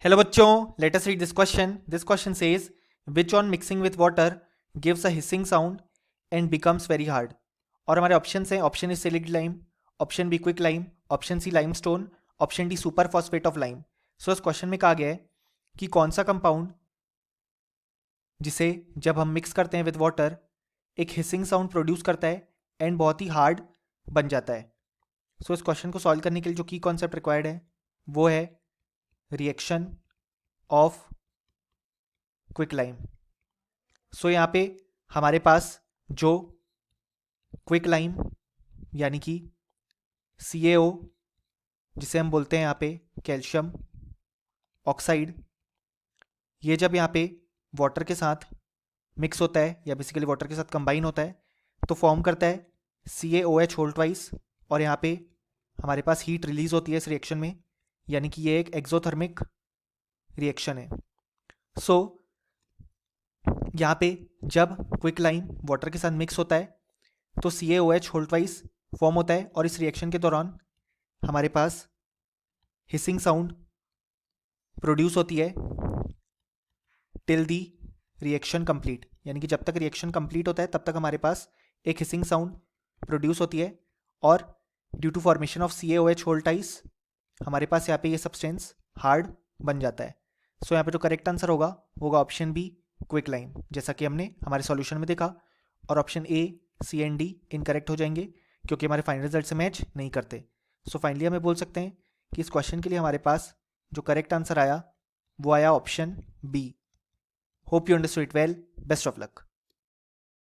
Hello बच्चों, let us read this question. This question says, which on mixing with water gives a hissing sound and becomes very hard? और हमारे option हैं, option A silic lime, option B quick lime, option C limestone, option D super phosphate of lime. So इस question में कहा गया है कि कौन सा कंपाउंड जिसे जब हम मिक्स करते हैं विद वाटर एक हिसिंग साउंड प्रोड्यूस करता है एंड बहुत ही हार्ड बन जाता है. सो इस क्वेश्चन को सॉल्व करने के लिए जो की कॉन्सेप्ट रिक्वायर्ड है वो है रिएक्शन ऑफ क्विक लाइम. सो यहाँ पे हमारे पास जो क्विक लाइम यानी कि CaO जिसे हम बोलते हैं यहाँ पे कैल्शियम ऑक्साइड, ये जब यहाँ पे वाटर के साथ मिक्स होता है या बेसिकली वाटर के साथ कंबाइन होता है तो फॉर्म करता है CaOH होल ट्वाइस, और यहाँ पे हमारे पास हीट रिलीज होती है इस रिएक्शन में, यानी कि ये एक एक्सोथर्मिक रिएक्शन है. सो यहाँ पे जब क्विक लाइम वाटर के साथ मिक्स होता है तो CaOH होल ट्वाइस फॉर्म होता है और इस रिएक्शन के दौरान हमारे पास हिसिंग साउंड प्रोड्यूस होती है टिल दी रिएक्शन कंप्लीट, यानी कि जब तक रिएक्शन कंप्लीट होता है तब तक हमारे पास एक हिसिंग साउंड प्रोड्यूस होती है. और due to formation of CaOH whole twice हमारे पास यहाँ पे ये सब्सटेंस हार्ड बन जाता है. सो यहाँ पे जो करेक्ट आंसर होगा ऑप्शन बी क्विक लाइम, जैसा कि हमने हमारे सॉल्यूशन में देखा. और option A, C and D incorrect हो जाएंगे क्योंकि हमारे फाइनल रिजल्ट से मैच नहीं करते. सो फाइनली हमें बोल सकते हैं कि इस क्वेश्चन के लिए हमारे पास जो करेक्ट आंसर आया वो आया option B. Hope you understood it well. Best of luck.